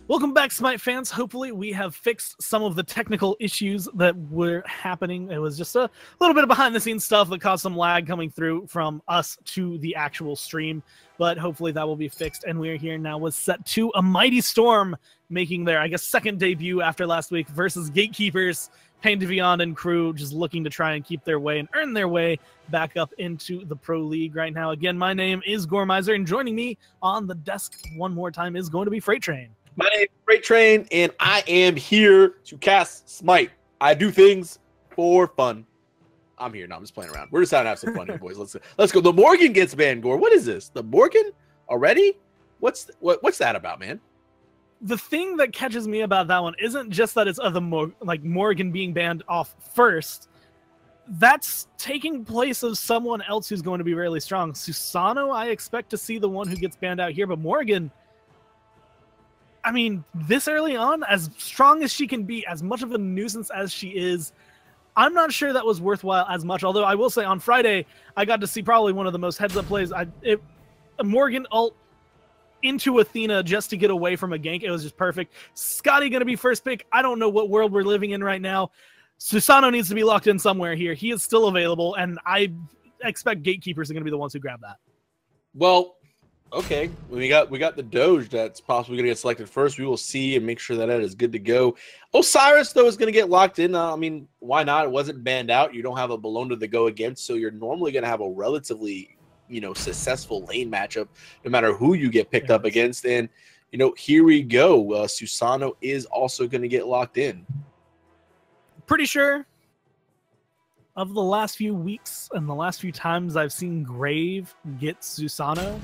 Welcome back, Smite fans. Hopefully we have fixed some of the technical issues that were happening. It was just a little bit of behind-the-scenes stuff that caused some lag coming through from us to the actual stream, but hopefully that will be fixed, and we are here now with set 2, a Mighty Storm making their, I guess, second debut after last week versus Gatekeepers. Pain to Beyond and crew just looking to try and keep their way and earn their way back up into the Pro League right now. Again, my name is Gormizer, and joining me on the desk one more time is going to be Freight Train. My name is Freight Train, and I am here to cast Smite. I do things for fun. I'm here. No, I'm just playing around. We're just trying to have some fun here, boys. Let's go. The Morgan gets banned, Gore. What is this? The Morgan already? What's that about, man? The thing that catches me about that one isn't just that it's Morgan being banned off first. That's taking place of someone else who's going to be really strong. Susano, I expect to see the one who gets banned out here, but Morgan, I mean, this early on, as strong as she can be, as much of a nuisance as she is, I'm not sure that was worthwhile as much. Although I will say on Friday, I got to see probably one of the most heads-up plays. Morgan ult into Athena just to get away from a gank. It was just perfect. Scotty going to be first pick. I don't know what world we're living in right now. Susano needs to be locked in somewhere here. He is still available, and I expect Gatekeepers are going to be the ones who grab that. Well, okay, we got the Doge that's possibly going to get selected first. We will see and make sure that is good to go. Osiris, though, is going to get locked in. I mean, why not? It wasn't banned out. You don't have a Bologna to go against, so you're normally going to have a relatively, successful lane matchup no matter who you get picked up against. And, here we go. Susano is also going to get locked in. Pretty sure of the last few weeks and the last few times I've seen Grave get Susano,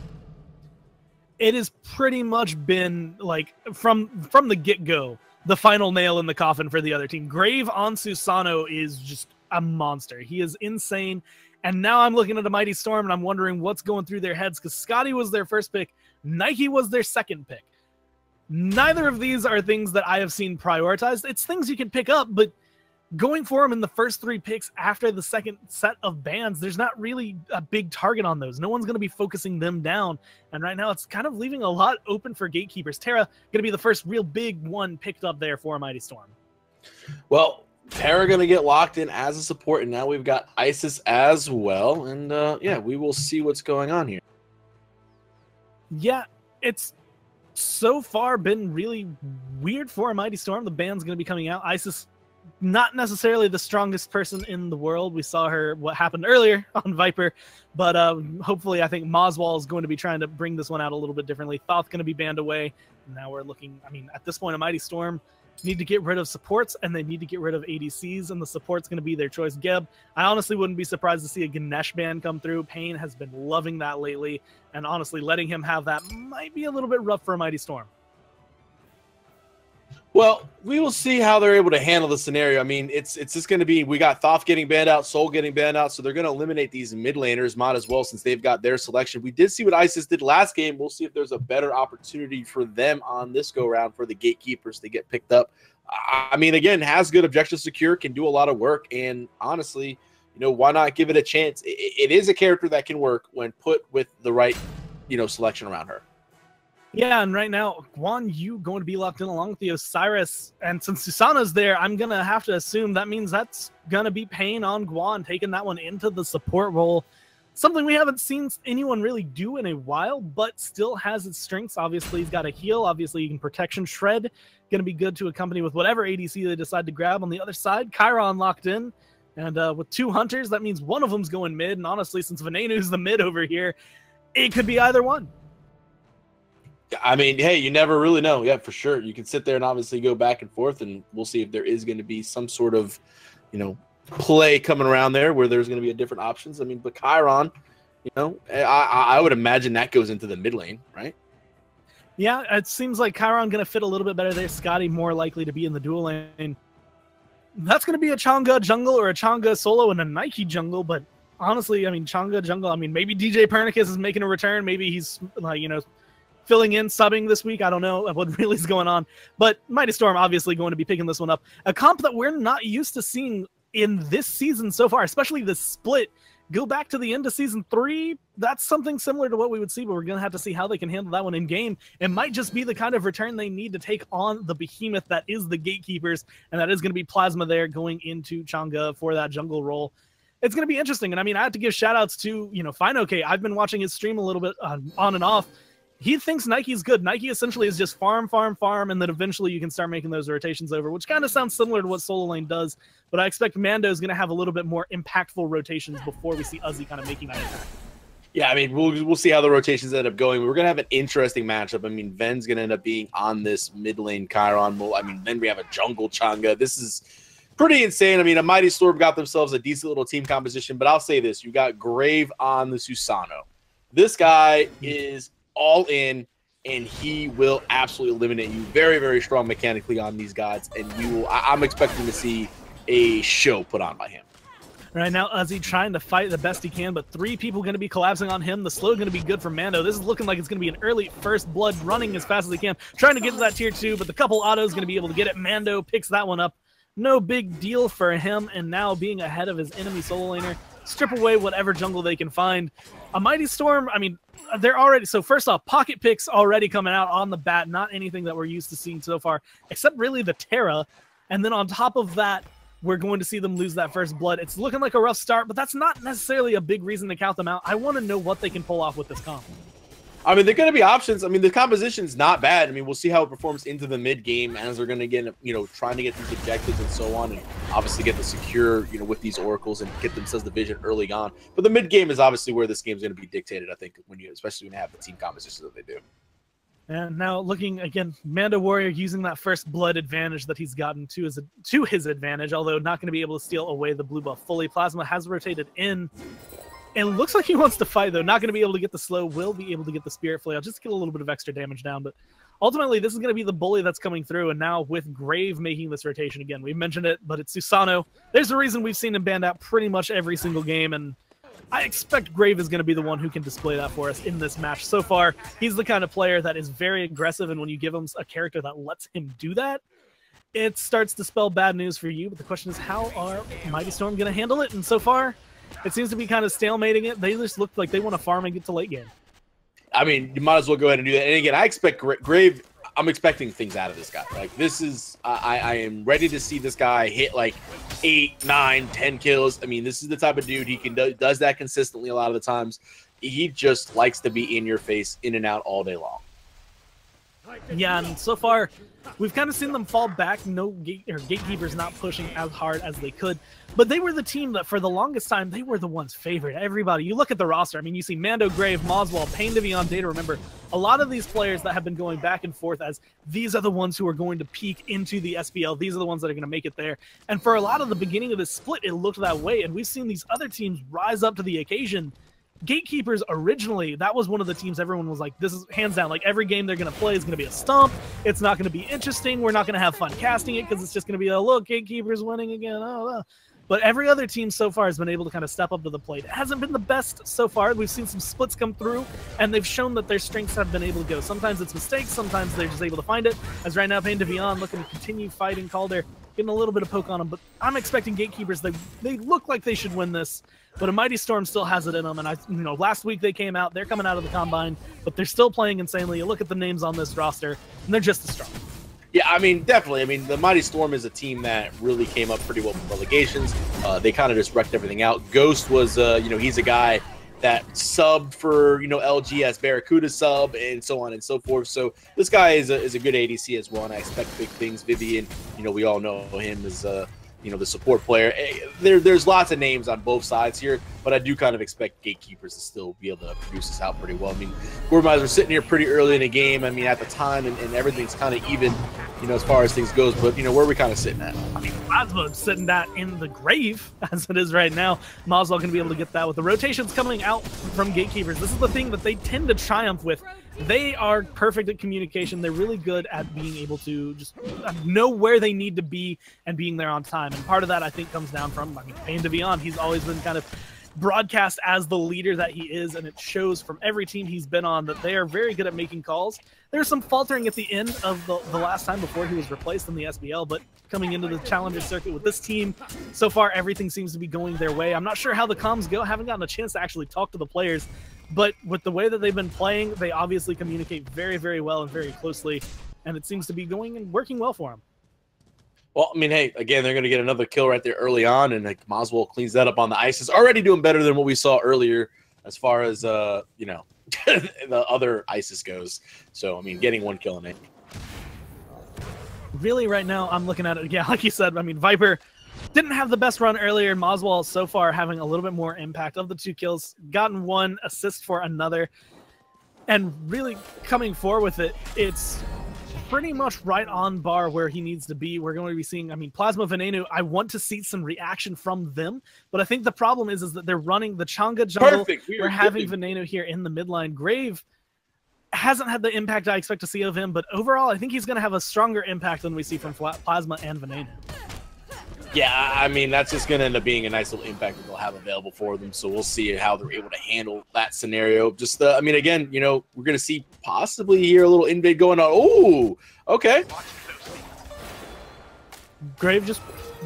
it has pretty much been like from the get-go, the final nail in the coffin for the other team. Grave on Susano is just a monster. He is insane. And now I'm looking at a Mighty Storm and I'm wondering what's going through their heads, because Scotty was their first pick. Nike was their second pick. Neither of these are things that I have seen prioritized. It's things you can pick up, but going for them in the first 3 picks after the second set of bans, there's not really a big target on those. No one's going to be focusing them down. And right now it's kind of leaving a lot open for Gatekeepers. Terra going to be the first real big one picked up there for Mighty Storm. Well, Terra going to get locked in as a support, and now we've got Isis as well. And yeah, we will see what's going on here. Yeah, it's so far been really weird for a Mighty Storm. The ban's going to be coming out. Isis, not necessarily the strongest person in the world. We saw her, what happened earlier on Viper, but hopefully I think Moswall is going to be trying to bring this one out a little bit differently. Thoth going to be banned away. Now we're looking, I mean, at this point, a Mighty Storm need to get rid of supports, and they need to get rid of ADCs, and the support's going to be their choice. Geb, I honestly wouldn't be surprised to see a Ganesh ban come through. Pain has been loving that lately, and honestly, letting him have that might be a little bit rough for a Mighty Storm. Well, we will see how they're able to handle the scenario. I mean, it's just going to be, we got Thoth getting banned out, Soul getting banned out, so they're going to eliminate these mid laners, might as well, since they've got their selection. We did see what Isis did last game. We'll see if there's a better opportunity for them on this go-round for the Gatekeepers to get picked up. I mean, again, has good objective secure, can do a lot of work, and honestly, why not give it a chance? It is a character that can work when put with the right, selection around her. Yeah, and right now, Guan Yu going to be locked in along with the Osiris. And since Susano's there, I'm going to have to assume that means that's going to be Pain on Guan, taking that one into the support role. Something we haven't seen anyone really do in a while, but still has its strengths. Obviously, he's got a heal. Obviously, you can protection shred. Going to be good to accompany with whatever ADC they decide to grab. On the other side, Chiron locked in. And with 2 hunters, that means one of them's going mid. And honestly, since Venenu's the mid over here, it could be either one. I mean, hey, you never really know. Yeah, for sure. You can sit there and obviously go back and forth, and we'll see if there is going to be some sort of, play coming around there where there's going to be a different options. I mean, but Chiron, I would imagine that goes into the mid lane, right? Yeah, it seems like Chiron going to fit a little bit better there. Scotty more likely to be in the dual lane. That's going to be a Chang'e jungle or a Chang'e solo and a Nike jungle, but honestly, I mean, Chang'e jungle, I mean, maybe DJ Pernicus is making a return. Maybe he's, filling in, subbing this week. I don't know what really is going on. But Mighty Storm obviously going to be picking this one up. A comp that we're not used to seeing in this season so far, especially the split, go back to the end of Season 3, that's something similar to what we would see, but we're going to have to see how they can handle that one in game. It might just be the kind of return they need to take on the behemoth that is the Gatekeepers, and that is going to be Plasma there going into Chang'e for that jungle role. It's going to be interesting, and I mean, I have to give shout-outs to, FineOK. I've been watching his stream a little bit on and off. He thinks Nike's good. Nike essentially is just farm, and then eventually you can start making those rotations over, which kind of sounds similar to what Solo Lane does, but I expect Mando is going to have a little bit more impactful rotations before we see Uzi kind of making that impact. Yeah, I mean, we'll see how the rotations end up going. We're going to have an interesting matchup. I mean, Ven's going to end up being on this mid lane Chiron. I mean, then we have a jungle Chang'e. This is pretty insane. I mean, a Mighty Storm got themselves a decent little team composition, but I'll say this. You got Grave on the Susanoo. This guy is all in, and he will absolutely eliminate you. Very, very strong mechanically on these gods, and I'm expecting to see a show put on by him. Right now, Uzi trying to fight the best he can, but 3 people going to be collapsing on him. The slow going to be good for Mando. This is looking like it's going to be an early first blood, running as fast as he can, trying to get to that tier 2, but the couple autos going to be able to get it. Mando picks that one up. No big deal for him, and now being ahead of his enemy solo laner, strip away whatever jungle they can find. A Mighty Storm, I mean, they're already, so first off, pocket picks already coming out on the bat, not anything that we're used to seeing so far, except really the Terra, and then on top of that, we're going to see them lose that first blood. It's looking like a rough start, but that's not necessarily a big reason to count them out. I want to know what they can pull off with this comp. I mean, they're going to be options. I mean, the composition's not bad. I mean, we'll see how it performs into the mid game as they're going to get, trying to get these objectives and so on, and obviously get the secure, with these oracles and get themselves the vision early on. But the mid game is obviously where this game's going to be dictated, I think, especially when you have the team composition that they do. And now looking again, Mando Warrior using that first blood advantage that he's gotten to his advantage, although not going to be able to steal away the blue buff fully. Plasma has rotated in. It looks like he wants to fight, though. Not going to be able to get the slow. Will be able to get the Spirit Flail. Just get a little bit of extra damage down. But ultimately, this is going to be the bully that's coming through. And now with Grave making this rotation again. We've mentioned it, but it's Susanoo. There's a reason we've seen him banned out pretty much every single game. And I expect Grave is going to be the one who can display that for us in this match. So far, he's the kind of player that is very aggressive. And when you give him a character that lets him do that, it starts to spell bad news for you. But the question is, how are Mighty Storm going to handle it? And so far, it seems to be kind of stalemating it. They just look like they want to farm and get to late game. I mean, you might as well go ahead and do that. And again, I expect Grave. I'm expecting things out of this guy. Like, this is, I am ready to see this guy hit like 8, 9, 10 kills. I mean, this is the type of dude he does that consistently a lot of the times. He just likes to be in your face, in and out all day long. Yeah, and so far, we've kind of seen them fall back. Gatekeepers not pushing as hard as they could. But they were the team that, for the longest time, they were the ones favored. Everybody, you look at the roster. I mean, you see Mando, Grave, Moswell, Pain to Beyond, Data. Remember, a lot of these players that have been going back and forth as these are the ones who are going to peak into the SPL. These are the ones that are going to make it there. And for a lot of the beginning of this split, it looked that way. And we've seen these other teams rise up to the occasion. Gatekeepers originally, that was one of the teams everyone was like, this is hands down, like every game they're going to play is going to be a stomp. It's not going to be interesting. We're not going to have fun casting it because it's just going to be, oh, look, Gatekeepers winning again. Oh. But every other team so far has been able to kind of step up to the plate. It hasn't been the best so far. We've seen some splits come through, and they've shown that their strengths have been able to go. Sometimes it's mistakes. Sometimes they're just able to find it. As right now, Pain to Beyond looking to continue fighting Calder, getting a little bit of poke on them. But I'm expecting Gatekeepers. They look like they should win this. But a Mighty Storm still has it in them. And last week they came out. They're coming out of the Combine, but they're still playing insanely. You look at the names on this roster, and they're just as strong. Yeah, I mean, definitely. I mean, the Mighty Storm is a team that really came up pretty well from relegations. They kind of just wrecked everything out. Ghost was, he's a guy that subbed for, LG as Barracuda sub and so on and so forth. So this guy is a good ADC as well, and I expect big things. Vivian, we all know him as the support player. There's lots of names on both sides here, but I do kind of expect Gatekeepers to still be able to produce this out pretty well. I mean, Gourmets were sitting here pretty early in the game. I mean, at the time, and everything's kind of even, as far as things goes. But, where are we kind of sitting at? I mean, Plasma sitting that in the grave as it is right now. Moswell going to be able to get that with the rotations coming out from Gatekeepers. This is the thing that they tend to triumph with. They are perfect at communication. They're really good at being able to just know where they need to be and being there on time. And part of that, I think, comes down from, Pain to Beyond. He's always been kind of broadcast as the leader that he is, and it shows from every team he's been on that they are very good at making calls. There's some faltering at the end of the last time before he was replaced in the SPL, but coming into the Challenger circuit with this team, so far everything seems to be going their way. I'm not sure how the comms go. I haven't gotten a chance to actually talk to the players, but with the way that they've been playing, they obviously communicate very, very well and very closely, and it seems to be going and working well for them. Well, I mean, hey, again, they're going to get another kill right there early on, and like Moswell cleans that up on the ISIS. Already doing better than what we saw earlier as far as, you know, the other ISIS goes. So, I mean, getting one kill in it. Really, right now, I'm looking at it, yeah, like you said, I mean, Viper didn't have the best run earlier. Moswell so far having a little bit more impact. Of the 2 kills, gotten 1 assist for another, and really coming forward with it, it's pretty much right on bar where he needs to be. We're going to be seeing, I mean, Plasma Veneno, I want to see some reaction from them, but I think the problem is that they're running the Chang'e jungle. We're having Veneno here in the midline. Grave hasn't had the impact I expect to see of him, but overall, I think he's going to have a stronger impact than we see from Plasma and Veneno. Yeah, I mean, that's just going to end up being a nice little impact that they'll have available for them. So we'll see how they're able to handle that scenario. Just, I mean, again, you know, we're going to see possibly here a little invade going on. Oh, okay. Grave just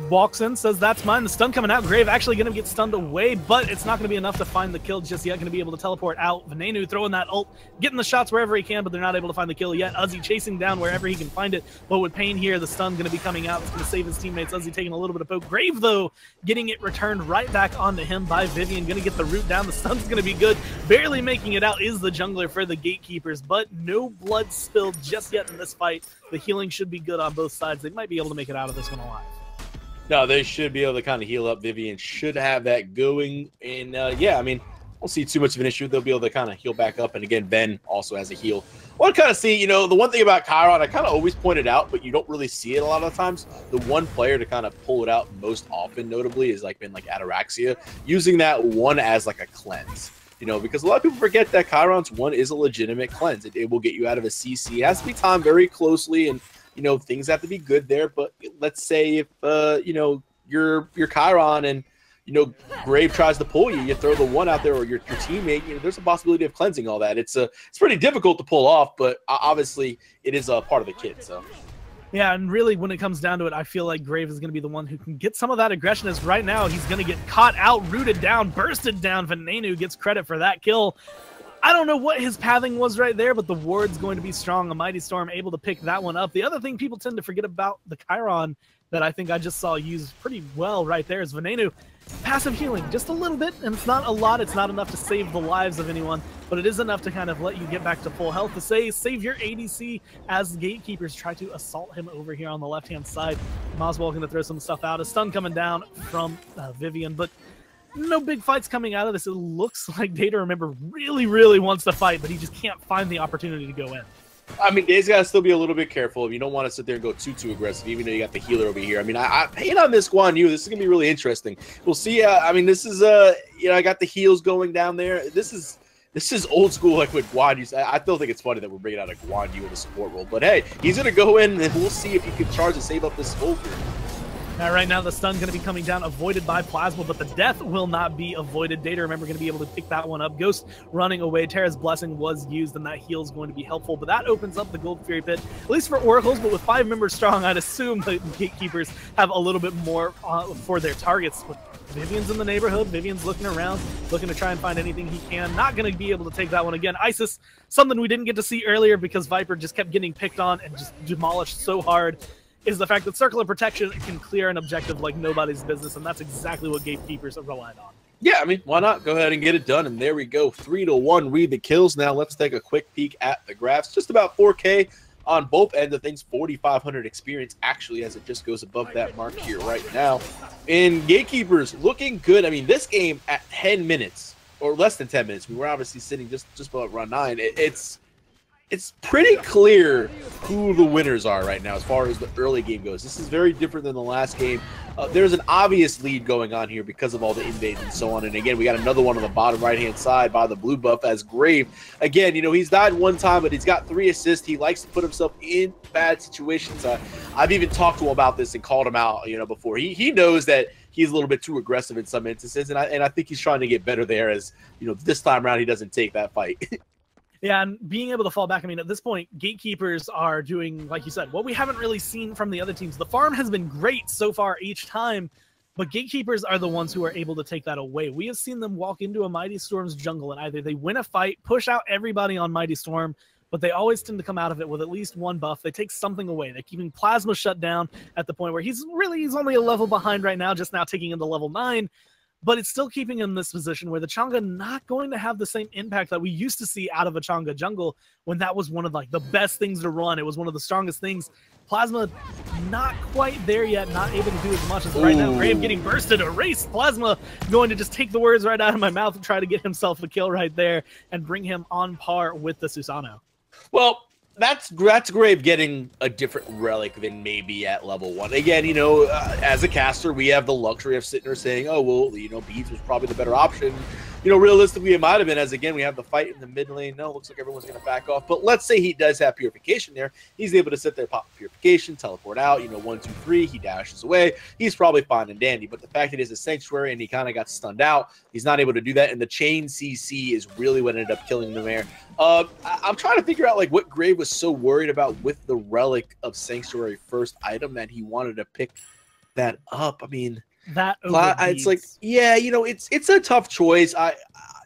walks in, says that's mine. The stun coming out. Grave actually going to get stunned away, but it's not going to be enough to find the kill just yet. Going to be able to teleport out. Veneno throwing that ult, getting the shots wherever he can, but they're not able to find the kill yet. Uzi chasing down wherever he can find it, but with Pain here, the stun going to be coming out. It's going to save his teammates. Uzi taking a little bit of poke. Grave, though, getting it returned right back onto him by Vivian. Going to get the root down. The stun's going to be good. Barely making it out is the jungler for the Gatekeepers, but no blood spilled just yet in this fight. The healing should be good on both sides. They might be able to make it out of this one alive. No, they should be able to kind of heal up. Vivian should have that going. And, yeah, I mean, I don't see too much of an issue. They'll be able to kind of heal back up. And, again, Ben also has a heal. I want to kind of see, you know, the one thing about Chiron, I kind of always point it out, but you don't really see it a lot of times. The one player to kind of pull it out most often, notably, is like been like Ataraxia, using that one as like a cleanse. You know, because a lot of people forget that Chiron's one is a legitimate cleanse. It will get you out of a CC. It has to be timed very closely, and you know, things have to be good there. But let's say if, you know, you're Chiron and, you know, Grave tries to pull you, you throw the one out there, or your teammate, you know, there's a possibility of cleansing all that. It's pretty difficult to pull off, but obviously it is a part of the kit. So, yeah, and really when it comes down to it, I feel like Grave is going to be the one who can get some of that aggression, as right now he's going to get caught out, rooted down, bursted down. Veneno gets credit for that kill. I don't know what his pathing was right there, but the ward's going to be strong. A Mighty Storm able to pick that one up. The other thing people tend to forget about the Chiron that I think I just saw used pretty well right there is Veneno. Passive healing, just a little bit, and it's not a lot. It's not enough to save the lives of anyone, but it is enough to kind of let you get back to full health, to say save your ADC as the Gatekeepers try to assault him over here on the left-hand side. Moswell going to throw some stuff out. A stun coming down from Vivian, but no big fights coming out of this. It looks like Data Remember really, really wants to fight, but he just can't find the opportunity to go in. I mean, Dave's got to still be a little bit careful. You don't want to sit there and go too aggressive, even though you got the healer over here. I mean, I hate on this Guan Yu. This is going to be really interesting. We'll see. I mean, this is, you know, I got the heals going down there. This is old school, like with Guan Yu. I still think it's funny that we're bringing out a Guan Yu in the support role. But, hey, he's going to go in, and we'll see if he can charge and save up this Soldier. Right now, the stun going to be coming down, avoided by Plasma, but the death will not be avoided. Data Remember going to be able to pick that one up. Ghost running away. Terra's Blessing was used, and that heal is going to be helpful, but that opens up the Gold Fury Pit, at least for Oracles, but with 5 members strong, I'd assume the Gatekeepers have a little bit more for their targets. But Vivian's in the neighborhood. Vivian's looking around, looking to try and find anything he can. Not going to be able to take that one again. Isis, something we didn't get to see earlier because Viper just kept getting picked on and just demolished so hard, is the fact that Circle of Protection can clear an objective like nobody's business, and that's exactly what Gatekeepers have relied on. Yeah, I mean, why not go ahead and get it done? And there we go, 3-1 read the kills. Now let's take a quick peek at the graphs. Just about 4K on both ends of things, 4,500 experience actually, as it just goes above that mark here right now. And Gatekeepers looking good. I mean, this game at 10 minutes, or less than 10 minutes, we were obviously sitting just about around 9. It's pretty clear who the winners are right now as far as the early game goes. This is very different than the last game. There's an obvious lead going on here because of all the invades and so on. And again, we got another one on the bottom right-hand side by the blue buff as Grave. Again, you know, he's died one time, but he's got 3 assists. He likes to put himself in bad situations. I've even talked to him about this and called him out, you know, before. He knows that he's a little bit too aggressive in some instances, and I think he's trying to get better there. As you know, this time around he doesn't take that fight. Yeah, and being able to fall back. I mean, at this point, Gatekeepers are doing, like you said, what we haven't really seen from the other teams. The farm has been great so far each time, but Gatekeepers are the ones who are able to take that away. We have seen them walk into a Mighty Storm's jungle, and either they win a fight, push out everybody on Mighty Storm, but they always tend to come out of it with at least one buff. They take something away. They're keeping Plasma shut down at the point where he's only a level behind right now, just now taking him to level 9. But it's still keeping him in this position where the Chang'e not going to have the same impact that we used to see out of a Chang'e jungle when that was one of like the best things to run. It was one of the strongest things. Plasma not quite there yet, not able to do as much as right now. Grave getting bursted, erased. Plasma going to just take the words right out of my mouth and try to get himself a kill right there and bring him on par with the Susanoo. Well, that's Grave getting a different relic than maybe at level 1. Again, you know, as a caster, we have the luxury of sitting there saying, oh, well, you know, Beads was probably the better option. You know, realistically, it might have been, as again, we have the fight in the mid lane. No, looks like everyone's going to back off. But let's say he does have Purification there. He's able to sit there, pop Purification, teleport out, you know, 1, 2, 3. He dashes away. He's probably fine and dandy. But the fact that it is a Sanctuary and he kind of got stunned out, he's not able to do that. And the chain CC is really what ended up killing him there. I'm trying to figure out, like, what Grave was so worried about with the relic of Sanctuary first item that he wanted to pick that up. I mean, that it's like, yeah, you know, it's a tough choice.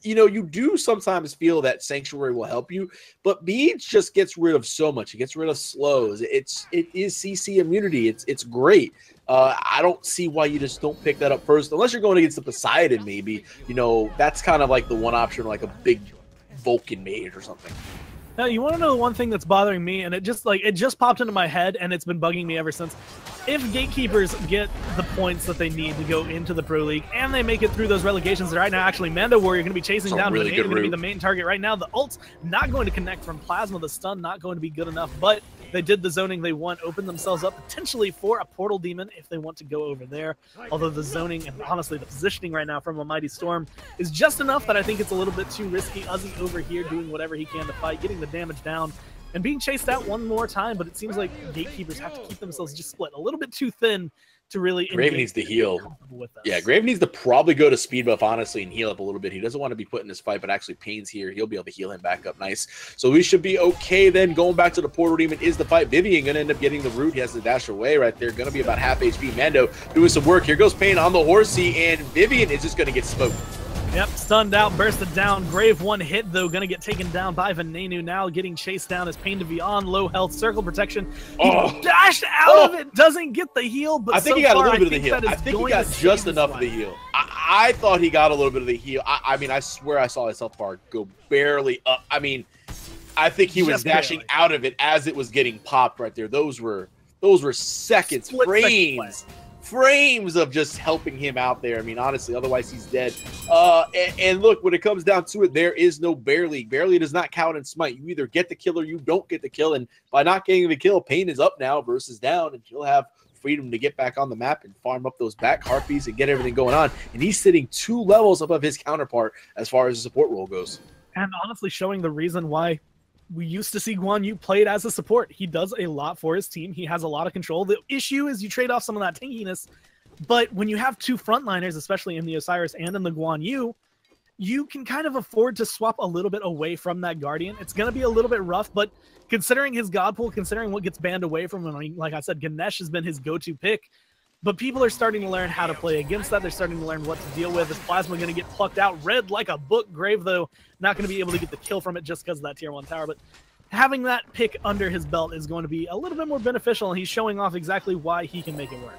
You know, you do sometimes feel that Sanctuary will help you, but Beads just gets rid of so much. It gets rid of slows. It is CC immunity. It's great. I don't see why you just don't pick that up first, unless you're going against the Poseidon. Maybe, you know, that's kind of like the one option, like a big Vulcan mage or something. Now, you want to know the one thing that's bothering me, and it just popped into my head, and it's been bugging me ever since. If Gatekeepers get the points that they need to go into the Pro League, and they make it through those relegations right now, actually, Mando Warrior going to be chasing down really Renee, going to be the main target right now. The ult's not going to connect from Plasma. The stun not going to be good enough, but they did the zoning they want, opened themselves up potentially for a Portal Demon if they want to go over there. Although the zoning and honestly the positioning right now from a Mighty Storm is just enough that I think it's a little bit too risky. Uzi over here doing whatever he can to fight, getting the damage down, and being chased out one more time, but it seems like Gatekeepers have to keep themselves just split a little bit too thin to really Grave needs to heal. Yeah, Grave needs to probably go to speed buff, honestly, and heal up a little bit. He doesn't want to be put in this fight, but actually Pain's here. He'll be able to heal him back up nice. So we should be okay then. Going back to the Portal Demon is the fight. Vivian going to end up getting the root. He has to dash away right there. Going to be about half HP. Mando doing some work. Here goes Pain on the horsey, and Vivian is just going to get smoked. Yep, stunned out, bursted down. Grave one hit, though, going to get taken down by Venenu. Now getting chased down as Pain to be on low health. Circle protection. He dashed out of it, doesn't get the heal, but I think so he got far, a little bit of the heal. I think he got just enough life. of the heal. I thought he got a little bit of the heal. I mean, I swear I saw his health bar go barely up. I mean, I think he was dashing out of it as it was getting popped right there. Those were seconds, frames of just helping him out there. I mean, honestly, otherwise he's dead. And look, when it comes down to it, there is no barely. Barely does not count in Smite. You either get the kill or you don't get the kill. And by not getting the kill, Pain is up now versus down, and he'll have freedom to get back on the map and farm up those back harpies and get everything going on. And he's sitting 2 levels above his counterpart as far as the support role goes. And honestly, showing the reason why we used to see Guan Yu played as a support. He does a lot for his team. He has a lot of control. The issue is you trade off some of that tankiness, but when you have 2 frontliners, especially in the Osiris and in the Guan Yu, you can kind of afford to swap a little bit away from that Guardian. It's going to be a little bit rough, but considering his God pool, considering what gets banned away from him, I mean, like I said, Ganesh has been his go-to pick. But people are starting to learn how to play against that. They're starting to learn what to deal with. Is Plasma going to get plucked out? Red like a book. Grave, though, not going to be able to get the kill from it just because of that tier 1 tower. But having that pick under his belt is going to be a little bit more beneficial, and he's showing off exactly why he can make it work.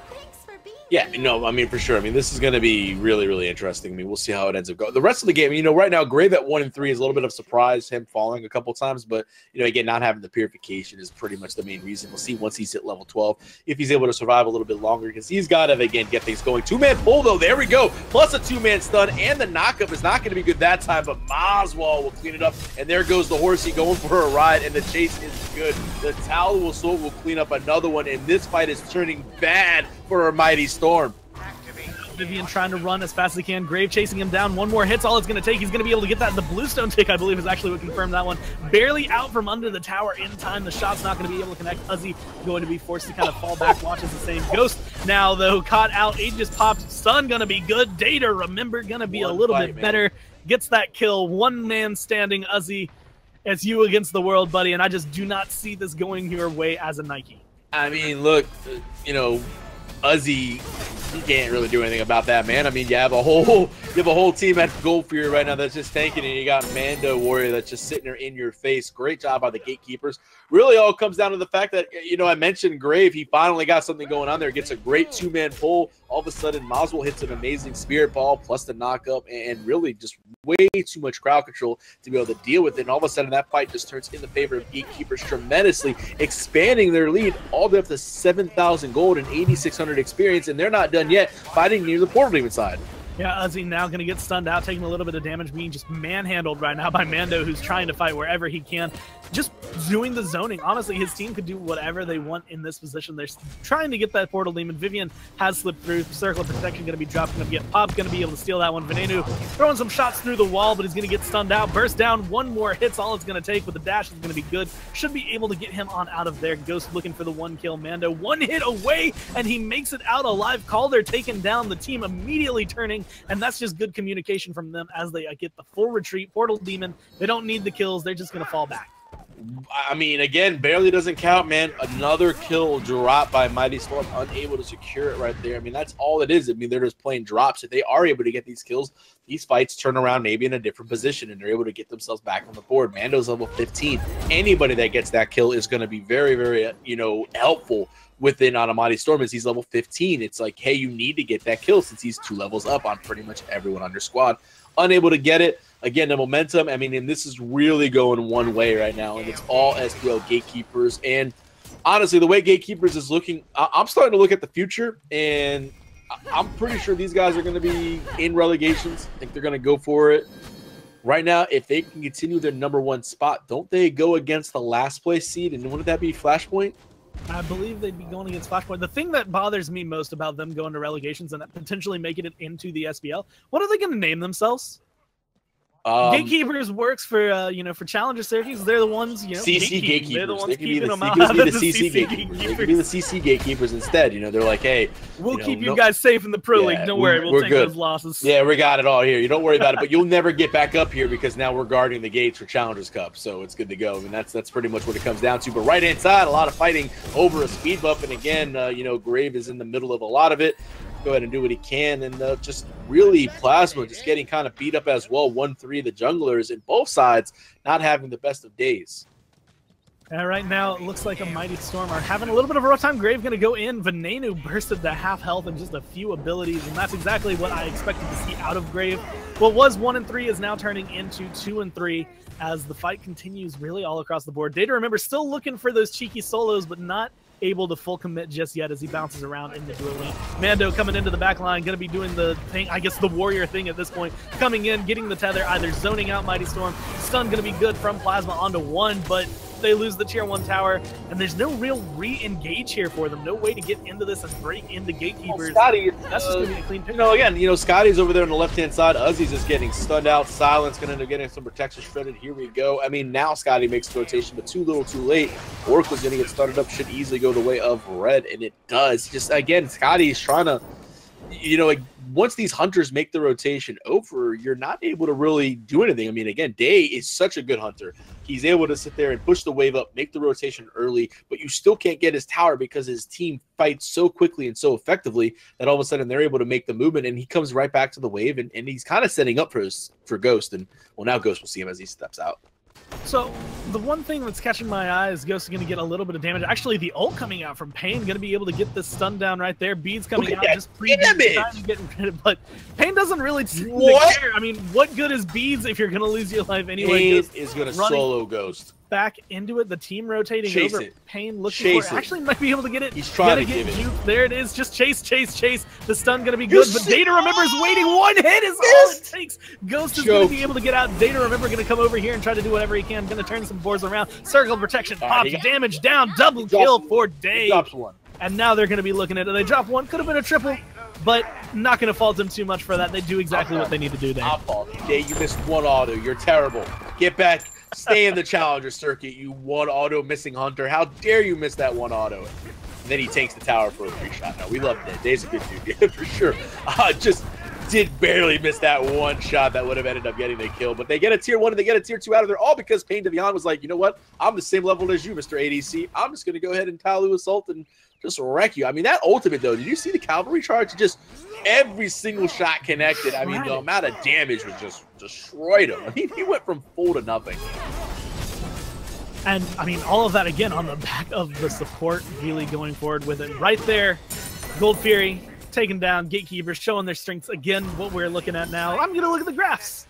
Yeah, no, I mean, for sure. I mean, this is going to be really, really interesting. I mean, we'll see how it ends up going. The rest of the game, you know, right now, Grave at 1 and 3 is a little bit of surprise, him falling a couple times. But, you know, again, not having the purification is pretty much the main reason. We'll see once he's hit level 12 if he's able to survive a little bit longer, because he's got to, again, get things going. 2-man pull, though. There we go. Plus a 2-man stun, and the knockup is not going to be good that time, but Maswal will clean it up. And there goes the horsey going for a ride, and the chase is good. The Towel will clean up another one, and this fight is turning bad for a Mighty Storm. Vivian trying to run as fast as he can. Grave chasing him down. One more hit's all it's going to take. He's going to be able to get that. The bluestone tick, I believe, is actually what confirmed that one. Barely out from under the tower in time. The shot's not going to be able to connect. Uzzy going to be forced to kind of fall back. Watches the same. Ghost now, though, caught out. Aegis popped. Stun going to be good. Data, remember, going to be a little bit better. Gets that kill. One man standing. Uzzy, it's you against the world, buddy, and I just do not see this going your way as a Nike. I mean, look, you know, Uzzy, he can't really do anything about that, man. I mean, you have a whole team at goal for you right now that's just tanking, and you got Mando Warrior that's just sitting there in your face. Great job by the Gatekeepers. Really all comes down to the fact that, you know, I mentioned Grave. He finally got something going on there. Gets a great two-man pull. All of a sudden, Moswell hits an amazing spirit ball plus the knockup, and really just way too much crowd control to be able to deal with it. And all of a sudden, that fight just turns in the favor of Gatekeepers tremendously, expanding their lead all the way up to 7,000 gold and 8,600 experience, and they're not done yet, fighting near the portal demon side. Yeah, Uzzy now going to get stunned out, taking a little bit of damage, being just manhandled right now by Mando, who's trying to fight wherever he can. Just doing the zoning. Honestly, his team could do whatever they want in this position. They're trying to get that portal demon. Vivian has slipped through. Circle of protection going to be dropped. Going to get Pop's going to be able to steal that one. Venenu throwing some shots through the wall, but he's going to get stunned out. Burst down. One more hit's all it's going to take, but the dash is going to be good. Should be able to get him on out of there. Ghost looking for the one kill. Mando one hit away, and he makes it out alive. Calder taken down. The team immediately turning, and that's just good communication from them as they get the full retreat. Portal demon, they don't need the kills. They're just going to fall back. I mean, again, barely doesn't count, man. Another kill dropped by Mighty Storm, unable to secure it right there. I mean, that's all it is. I mean, they're just playing drops. If they are able to get these kills, these fights turn around maybe in a different position, and they're able to get themselves back on the board. Mando's level 15. Anybody that gets that kill is going to be very, very, you know, helpful within Mighty Storm as he's level 15. It's like, hey, you need to get that kill since he's 2 levels up on pretty much everyone on your squad. Unable to get it. Again, the momentum, I mean, and this is really going one way right now, and it's all SPL Gatekeepers. And honestly, the way Gatekeepers is looking, I'm starting to look at the future, and I'm pretty sure these guys are going to be in relegations. I think they're going to go for it. Right now, if they can continue their #1 spot, don't they go against the last place seed? And wouldn't that be Flashpoint? I believe they'd be going against Flashpoint. The thing that bothers me most about them going to relegations and potentially making it into the SPL, what are they going to name themselves? Gatekeepers works for you know, for Challenger Circuits. They're the ones, you know, CC Gatekeepers. They're the ones keeping them out. They could be the CC Gatekeepers. They could be the CC Gatekeepers instead. You know, they're like, hey, we'll keep you guys safe in the Pro League. Don't worry, we'll take those losses. Yeah, we got it all here. You don't worry about it. But you'll never get back up here because now we're guarding the gates for Challengers Cup. So it's good to go. I mean, that's pretty much what it comes down to. But right hand side, a lot of fighting over a speed bump, and again, you know, Grave is in the middle of a lot of it. Go ahead and do what he can, and just really Plasma just getting kind of beat up as well. 1-3 the junglers, and both sides not having the best of days. Right now, it looks like a Mighty Storm are having a little bit of a rough time. Grave going to go in. Venenu bursted to half health and just a few abilities, and that's exactly what I expected to see out of Grave. What was 1-3 is now turning into 2-3 as the fight continues really all across the board. Data, remember, still looking for those cheeky solos, but not able to full commit just yet as he bounces around in the duel lane. Mando coming into the back line, going to be doing the thing, I guess the warrior thing at this point. Coming in, getting the tether, either zoning out Mighty Storm. Stun going to be good from Plasma onto 1, but they lose the tier 1 tower, and there's no real re-engage here for them. No way to get into this and break into Gatekeepers. Well, Scotty, that's just going to be a clean pick. You know, again, you know, Scotty's over there on the left-hand side. Uzzy's just getting stunned out. Silence going to end up getting some protection shredded. Here we go. I mean, now Scotty makes the rotation, but too little, too late. Oracle's going to get started up. Should easily go the way of Red, and it does. Just, again, Scotty's trying to, you know, like, once these hunters make the rotation over, you're not able to really do anything. I mean, again, Day is such a good hunter. He's able to sit there and push the wave up, make the rotation early, but you still can't get his tower because his team fights so quickly and so effectively that all of a sudden they're able to make the movement, and he comes right back to the wave, and he's kind of setting up for Ghost. And, well, now Ghost will see him as he steps out. So the one thing that's catching my eye is Ghost is going to get a little bit of damage. Actually, the ult coming out from Pain going to be able to get this stun down right there. Beads coming out just getting rid of, but Pain doesn't really care. I mean, what good is Beads if you're going to lose your life anyway? Pain is going to solo Ghost back into it. The team rotating chase over. It. Pain looking for it. Actually might be able to get it. He's trying to get it. There it is. Just chase. The stun going to be good, but Data remembers waiting. One hit is all it takes. Ghost is going to be able to get out. Data remember going to come over here and try to do whatever he can. Going to turn some boards around. Circle protection. Pops damage down. Double kill for Day. Drops one. And now they're going to be looking at it. They drop one. Could have been a triple. but not going to fault them too much for that. They do exactly what they need to do there. I'll fault you. Day, you missed one auto. You're terrible. Get back. Stay in the challenger circuit, you one auto missing hunter. How dare you miss that one auto? And then he takes the tower for a free shot. No, we love that. Day's a good dude, yeah, for sure. Just did barely miss that one shot that would have ended up getting the kill. But they get a tier 1 and they get a tier 2 out of there, all because Pain Devion was like, you know what? I'm the same level as you, Mr. ADC. I'm just going to go ahead and Talu Assault and just wreck you. I mean, that ultimate, though, did you see the cavalry charge? Just every single shot connected. I mean, the amount of damage was just destroyed him. I mean, he went from full to nothing. And, I mean, all of that, again, on the back of the support really going forward with it. Right there, Gold Fury taking down Gatekeepers, showing their strengths. Again, what we're looking at now. I'm going to look at the graphs.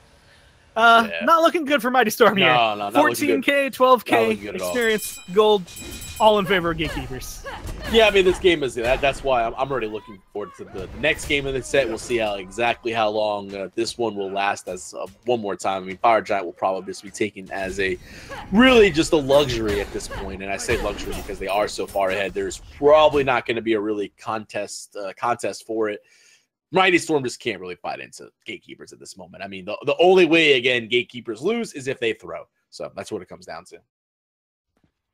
Not looking good for Mighty Storm here. No, 14K, 12K experience, gold, all in favor of Gatekeepers. Yeah, I mean, this game is that's why I'm already looking forward to the next game in the set. We'll see exactly how long this one will last. As one more time, I mean, Fire Giant will probably just be taken as really just a luxury at this point. And I say luxury because they are so far ahead. There's probably not going to be a really contest for it. Mighty Storm just can't really fight into Gatekeepers at this moment. I mean, the only way, again, Gatekeepers lose is if they throw. So that's what it comes down to.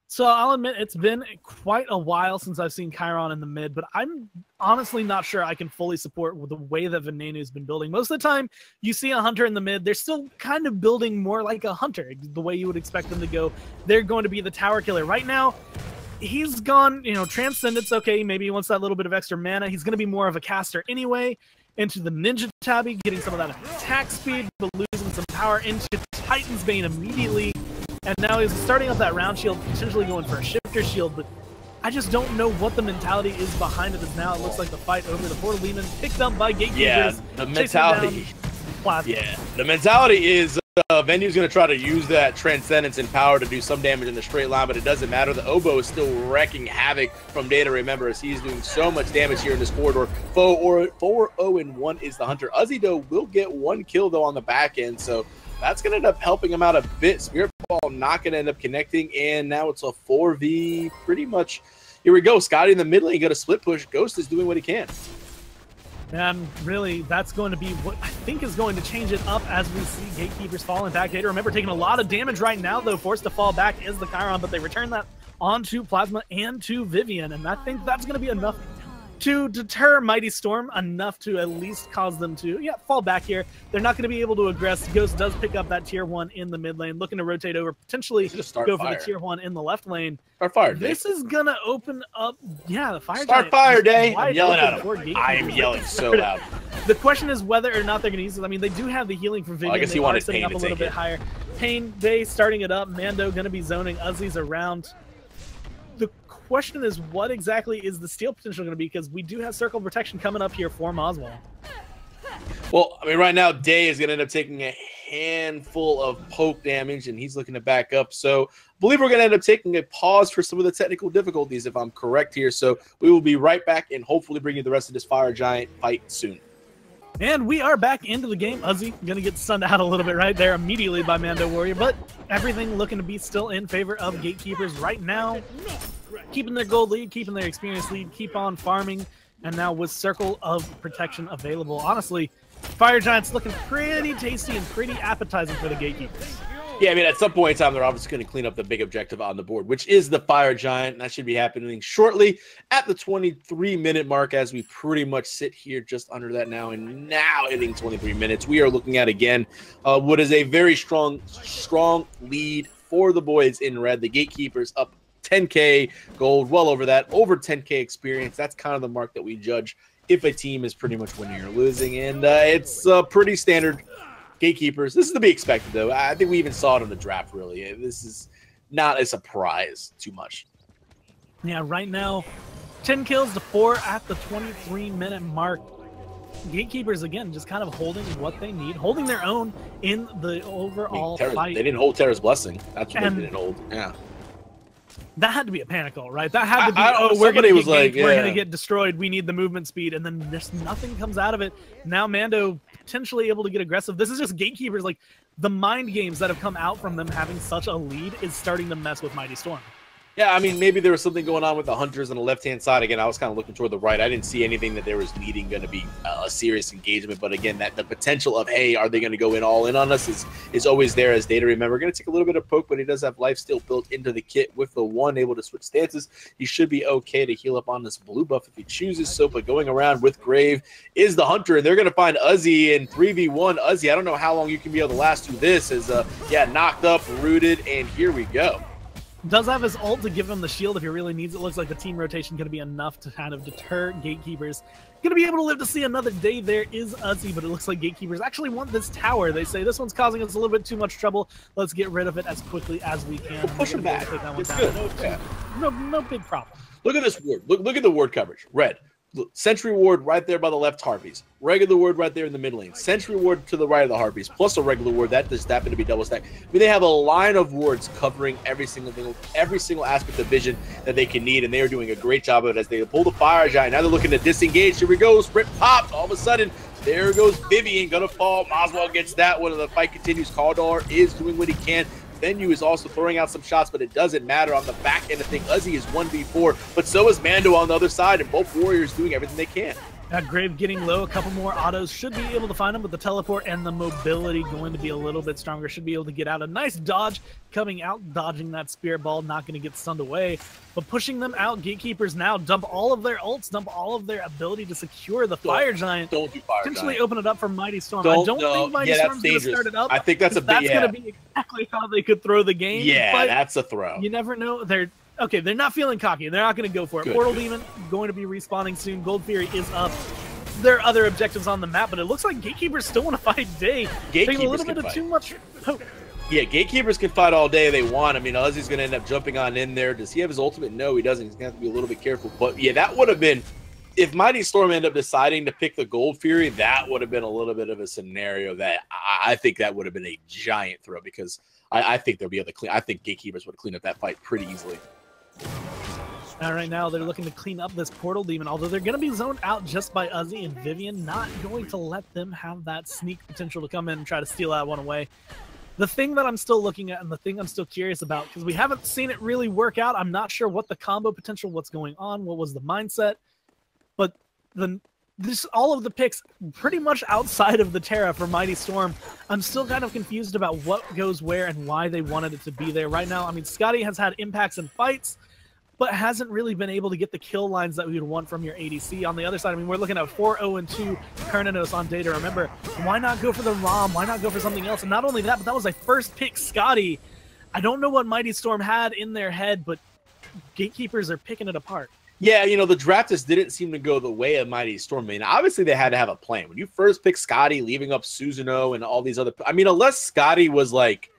So I'll admit it's been quite a while since I've seen Chiron in the mid, but I'm honestly not sure I can fully support the way that Venenu's been building. Most of the time, you see a hunter in the mid, they're still kind of building more like a hunter, the way you would expect them to go. They're going to be the tower killer. Right now, he's gone, Transcendence, okay, maybe he wants that little bit of extra mana. He's going to be more of a caster anyway, into the Ninja Tabby, getting some of that attack speed, but losing some power into Titan's Bane immediately. And now he's starting up that round shield, potentially going for a shifter shield, but I just don't know what the mentality is behind it. As now it looks like the fight over the Portal Demon picked up by Gatekeepers. Yeah, the mentality. Yeah, the mentality is Venue's going to try to use that Transcendence and power to do some damage in the straight line, but it doesn't matter. The Oboe is still wrecking havoc from Data, remember, as he's doing so much damage here in this corridor. 4-0-1 is the Hunter. Uzido will get one kill, though, on the back end, so that's going to end up helping him out a bit. Spirit Ball not going to end up connecting, and now it's a 4v pretty much. Here we go. Scotty in the mid lane, got a split push. Ghost is doing what he can. And really, that's going to be what I think is going to change it up as we see Gatekeepers falling back. Data, remember, taking a lot of damage right now, though. Forced to fall back is the Chiron, but they return that onto Plasma and to Vivian, and I think that's going to be enough to deter Mighty Storm, enough to at least cause them to, fall back here. They're not going to be able to aggress. Ghost does pick up that tier 1 in the mid lane, looking to rotate over, potentially go for the tier 1 in the left lane. Start fire, this is going to open up, the fire. Start fire, Day. I'm yelling at him. I am yelling so loud. The question is whether or not they're going to use it. I mean, they do have the healing from Vivian. I guess he wanted Pain up a little bit higher. Pain, Day starting it up. Mando going to be zoning Uzzies around. The question is, what exactly is the steal potential going to be? Because we do have circle protection coming up here for Moswell. Well, I mean, right now, Day is going to end up taking a handful of poke damage, and he's looking to back up. So I believe we're going to end up taking a pause for some of the technical difficulties, if I'm correct here. So we will be right back and hopefully bring you the rest of this Fire Giant fight soon. And we are back into the game. Uzzy going to get stunned out a little bit right there immediately by Mando Warrior, but everything looking to be still in favor of Gatekeepers right now. Keeping their gold lead, keeping their experience lead, keep on farming, and now with Circle of Protection available. Honestly, Fire Giant's looking pretty tasty and pretty appetizing for the Gatekeepers. Yeah, I mean, at some point in time, they're obviously going to clean up the big objective on the board, which is the Fire Giant, and that should be happening shortly at the 23-minute mark as we pretty much sit here just under that now, and now hitting 23 minutes. We are looking at, again, what is a very strong lead for the boys in red. The Gatekeepers up 10K gold, well over that, over 10K experience. That's kind of the mark that we judge if a team is pretty much winning or losing, and it's pretty standard. Gatekeepers, this is to be expected, though. I think we even saw it in the draft, really. This is not a surprise too much. Yeah, right now, 10 kills to 4 at the 23-minute mark. Gatekeepers, again, just kind of holding what they need, holding their own in the overall fight. They didn't hold Terra's Blessing. That's what they didn't hold. Yeah. That had to be a panic call, right? That had to be, we're going to get destroyed. We need the movement speed. And then just nothing comes out of it. Now Mando potentially able to get aggressive. This is just Gatekeepers. Like, the mind games that have come out from them having such a lead is starting to mess with Mighty Storm. Yeah, I mean, maybe there was something going on with the hunters on the left-hand side. Again, I was kind of looking toward the right. I didn't see anything that there was needing going to be a serious engagement. But again, that the potential of, hey, are they going to go in all in on us is always there as Data. Remember, we're going to take a little bit of poke, but he does have life steal built into the kit with the 1, able to switch stances. He should be okay to heal up on this blue buff if he chooses so. But going around with Grave is the hunter, and they're going to find Uzi in 3v1. Uzi, I don't know how long you can be able to last through this. Is yeah, knocked up, rooted, and here we go. Does have his ult to give him the shield if he really needs it. Looks like the team rotation going to be enough to kind of deter Gatekeepers. Going to be able to live to see another day. There is Uzi, but it looks like Gatekeepers actually want this tower. They say this one's causing us a little bit too much trouble. Let's get rid of it as quickly as we can. We'll push him back. It's good. No big problem. Look at this ward. Look at the ward coverage. Red. Sentry ward right there by the left Harpies. Regular ward right there in the mid lane. Sentry ward to the right of the Harpies, plus a regular ward that just happened to be double stacked. I mean, they have a line of wards covering every single thing, every single aspect of vision that they can need, and they are doing a great job of it as they pull the fire giant. Now they're looking to disengage. Here we go. Sprint pops. All of a sudden, there goes Vivian. Gonna fall. Maswell gets that one, and the fight continues. Kaldar is doing what he can. Venue is also throwing out some shots, but it doesn't matter on the back end of things. Uzi is 1v4, but so is Mando on the other side, and both warriors doing everything they can. Grave getting low, a couple more autos should be able to find him, with the teleport and the mobility going to be a little bit stronger. Should be able to get out. A nice dodge coming out, dodging that spirit ball, not going to get stunned away, but pushing them out. Gatekeepers now dump all of their ults, dump all of their ability to secure the fire giant. Don't do fire potentially giant. Open it up for Mighty Storm. I don't think Mighty Storm's going to start it up. I think that's going to be exactly how they could throw the game. Yeah, that's a throw. You never know. They're not feeling cocky. They're not going to go for it. Good. Portal Demon going to be respawning soon. Gold Fury is up. There are other objectives on the map, but it looks like Gatekeepers still want to fight day. Taking a little bit of too much poke. Yeah, Gatekeepers can fight all day they want. I mean, Uzi's going to end up jumping on in there. Does he have his ultimate? No, he doesn't. He's going to have to be a little bit careful. But yeah, that would have been, if Mighty Storm ended up deciding to pick the Gold Fury, that would have been a little bit of a scenario that I think that would have been a giant throw, because I think they'll be able to clean. I think Gatekeepers would have cleaned up that fight pretty easily. Right now, they're looking to clean up this Portal Demon, although they're going to be zoned out just by Uzi, and Vivian not going to let them have that sneak potential to come in and try to steal that one away. The thing that I'm still looking at, and the thing I'm still curious about, because we haven't seen it really work out, I'm not sure what the combo potential, what's going on, what was the mindset, but all of the picks pretty much outside of the Terra for Mighty Storm, I'm still kind of confused about what goes where and why they wanted it to be there. Right now, I mean, Scotty has had impacts in fights, but hasn't really been able to get the kill lines that we would want from your ADC. On the other side, I mean, we're looking at 4-0-2 Kernanos on Data. Remember, why not go for the ROM? Why not go for something else? And not only that, but that was a first pick Scotty. I don't know what Mighty Storm had in their head, but Gatekeepers are picking it apart. Yeah, you know, the draft just didn't seem to go the way of Mighty Storm. I mean, obviously they had to have a plan. When you first pick Scotty, leaving up Susanoo and all these other... I mean, unless Scotty was like,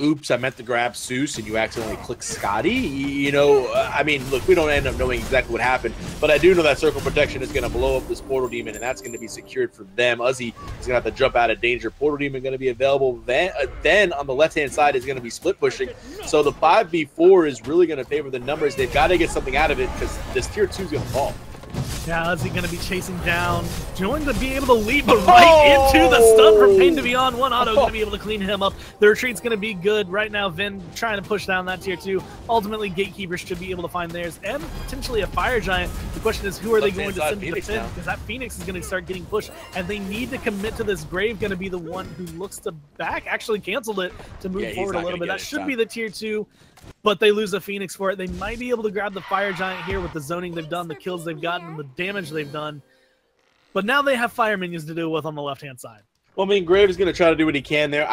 oops, I meant to grab Seuss, and you accidentally click Scotty. You know, I mean, look, we don't end up knowing exactly what happened, but I do know that Circle Protection is going to blow up this Portal Demon, and that's going to be secured for them. Uzi is going to have to jump out of danger. Portal Demon going to be available. Then on the left-hand side is going to be split pushing. So the 5v4 is really going to favor the numbers. They've got to get something out of it, because this tier 2 is going to fall. Yeah, Uzi going to be chasing down, going to be able to leap right into the stun from Pain to Beyond. One auto going to be able to clean him up. The retreat's going to be good. Right now, Vin trying to push down that tier 2. Ultimately, Gatekeepers should be able to find theirs, and potentially a Fire Giant. The question is, who are they going to send to defend? Because that Phoenix is going to start getting pushed, and they need to commit to this. Grave going to be the one who looks to back, actually canceled it to move forward a little bit. That should be the tier 2. But they lose a Phoenix for it. They might be able to grab the Fire Giant here with the zoning they've done, the kills they've gotten, the damage they've done. But now they have fire minions to deal with on the left-hand side. Well, I mean, Grave is going to try to do what he can there.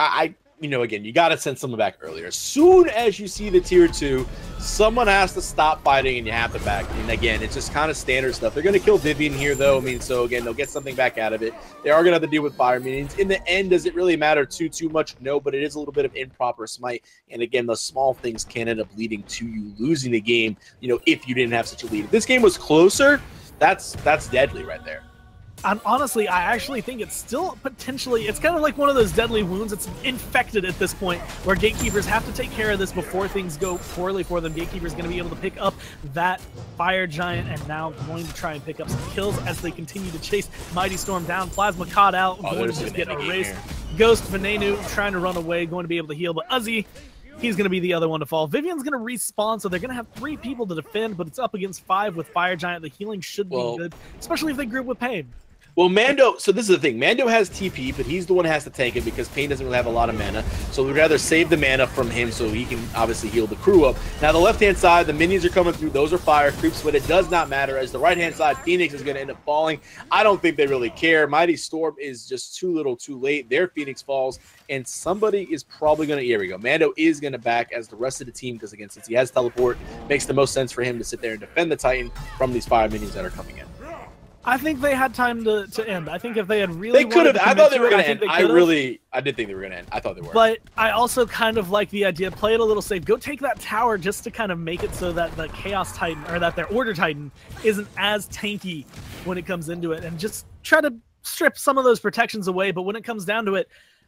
You know, again, you got to send someone back earlier. As soon as you see the tier 2, someone has to stop fighting and you have to back. And again, it's just kind of standard stuff. They're going to kill Vivian here, though. I mean, so again, they'll get something back out of it. They are going to have to deal with fire minions. In the end, does it really matter too much? No, but it is a little bit of improper smite. And again, the small things can end up leading to you losing the game, you know, if you didn't have such a lead. If this game was closer, that's deadly right there. And honestly, I actually think it's still potentially, it's kind of like one of those deadly wounds. It's infected at this point, where Gatekeepers have to take care of this before things go poorly for them. Gatekeepers going to be able to pick up that Fire Giant, and now going to try and pick up some kills as they continue to chase Mighty Storm down. Plasma caught out, going to just get erased. Ghost Venenu trying to run away, going to be able to heal, but Uzi he's going to be the other one to fall. Vivian's going to respawn, so they're going to have 3 people to defend, but it's up against 5 with Fire Giant. The healing should be good, especially if they group with Pain. Well, Mando, so this is the thing. Mando has TP, but he's the one who has to tank it because Pain doesn't really have a lot of mana. So we'd rather save the mana from him so he can obviously heal the crew up. Now, the left-hand side, the minions are coming through. Those are fire creeps, but it does not matter. As the right-hand side, Phoenix is going to end up falling. I don't think they really care. Mighty Storm is just too little too late. Their Phoenix falls, and somebody is probably going to – here we go. Mando is going to back as the rest of the team because, again, since he has teleport, it makes the most sense for him to sit there and defend the Titan from these fire minions that are coming in. I think they had time to end. I think if they had really, they could have. I thought they were going to end. I did think they were going to end. I thought they were. But I also kind of like the idea. Play it a little safe. Go take that tower just to kind of make it so that the Chaos Titan or that their Order Titan isn't as tanky when it comes into it, and just try to strip some of those protections away. But when it comes down to it,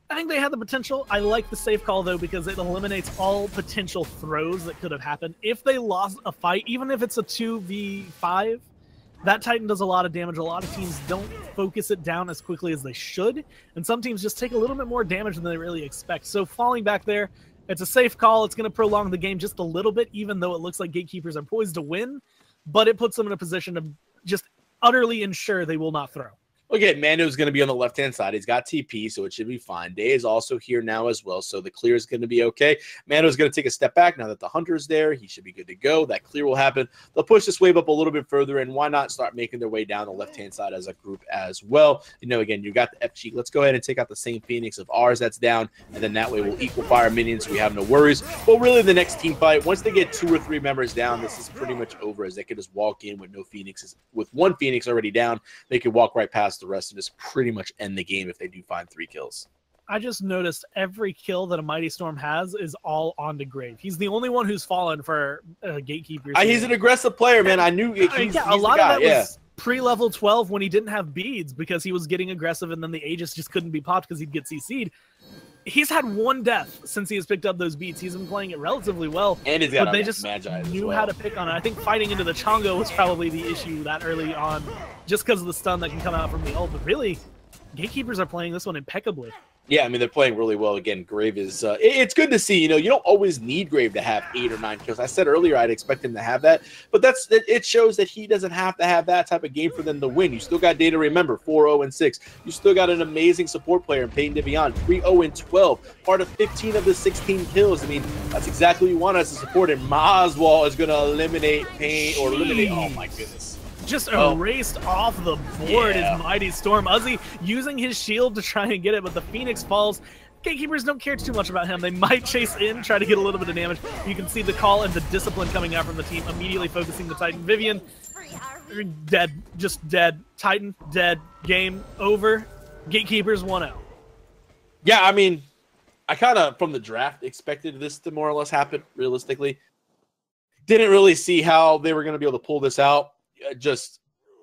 I think they had the potential. I like the safe call though because it eliminates all potential throws that could have happened if they lost a fight, even if it's a 2v5. That Titan does a lot of damage. A lot of teams don't focus it down as quickly as they should, and some teams just take a little bit more damage than they really expect. So falling back there, it's a safe call. It's going to prolong the game just a little bit, even though it looks like Gatekeepers are poised to win, but it puts them in a position to just utterly ensure they will not throw. Again, Mando's going to be on the left-hand side. He's got TP, so it should be fine. Day is also here now as well, so the clear is going to be okay. Mando's going to take a step back now that the Hunter's there. He should be good to go. That clear will happen. They'll push this wave up a little bit further, and why not start making their way down the left-hand side as a group as well? You know, again, you got the FG. Let's go ahead and take out the same Phoenix of ours that's down, and then that way we'll equal fire minions, so we have no worries. Well, really, the next team fight, once they get 2 or 3 members down, this is pretty much over, as they could just walk in with no Phoenixes. With 1 Phoenix already down, they could walk right past the rest and just pretty much end the game if they do find 3 kills. I just noticed every kill that a Mighty Storm has is all on to Grave. He's the only one who's fallen for Gatekeepers. He's an aggressive player, man. I knew he's a lot of that was pre-level 12 when he didn't have beads because he was getting aggressive and then the Aegis just couldn't be popped because he'd get CC'd. He's had 1 death since he has picked up those beats. He's been playing it relatively well. And he's got but they just knew how to pick on it. I think fighting into the Chongo was probably the issue that early on just because of the stun that can come out from the ult. But really, Gatekeepers are playing this one impeccably. Yeah, I mean, they're playing really well. Again, Grave is it's good to see. You know, you don't always need Grave to have 8 or 9 kills. I said earlier I'd expect him to have that, but it shows that he doesn't have to have that type of game for them to win. You still got Data, remember, 4-0-6. You still got an amazing support player in Payne Devion, 3-0-12, part of 15 of the 16 kills. I mean, that's exactly what you want as a support, and Maswal is going to eliminate Payne, or eliminate, oh my goodness. Just erased off the board is Mighty Storm. Uzzy using his shield to try and get it, but the Phoenix falls. Gatekeepers don't care too much about him. They might chase in, try to get a little bit of damage. You can see the call and the discipline coming out from the team, immediately focusing the Titan. Vivian, dead. Just dead. Titan, dead. Game over. Gatekeepers 1-0. Yeah, I mean, I kind of, from the draft, expected this to more or less happen, realistically. Didn't really see how they were going to be able to pull this out. Just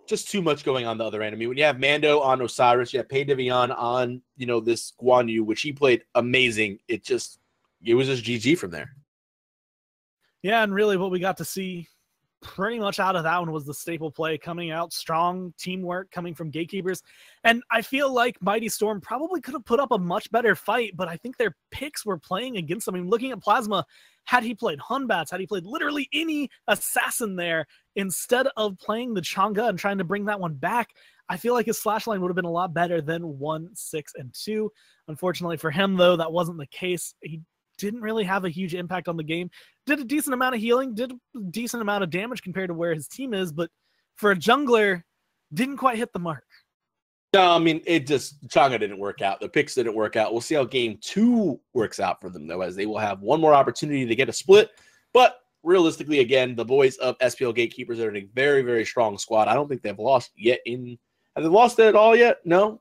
too much going on the other end. I mean, when you have Mando on Osiris, you have Pei Devion on, you know, this Guan Yu, which he played amazing. It was just GG from there. Yeah, and really what we got to see pretty much out of that one was the staple play coming out, strong teamwork coming from Gatekeepers. And I feel like Mighty Storm probably could have put up a much better fight, but I think their picks were playing against them. I mean, looking at Plasma, had he played Hunbats, had he played literally any assassin there, instead of playing the Chang'e and trying to bring that one back, I feel like his slash line would have been a lot better than 1, 6, and 2. Unfortunately for him, though, that wasn't the case. He didn't really have a huge impact on the game. Did a decent amount of healing, did a decent amount of damage compared to where his team is, but for a jungler, didn't quite hit the mark. No, I mean, Chang'e didn't work out. The picks didn't work out. We'll see how game 2 works out for them, though, as they will have one more opportunity to get a split. But realistically, again, the boys of SPL Gatekeepers are in a very, very strong squad. I don't think they've lost yet. Have they lost it at all yet? No.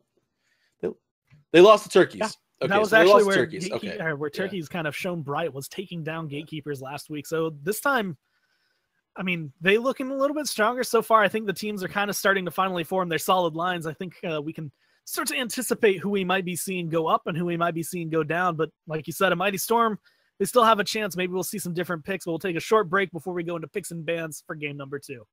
They lost the Turkeys. Yeah. Okay, that was actually where Turkeys kind of shone bright, was taking down Gatekeepers last week. So this time, I mean, they looking a little bit stronger so far. I think the teams are kind of starting to finally form their solid lines. I think we can start to anticipate who we might be seeing go up and who we might be seeing go down. But like you said, a Mighty Storm, they still have a chance. Maybe we'll see some different picks. But we'll take a short break before we go into picks and bans for game number 2.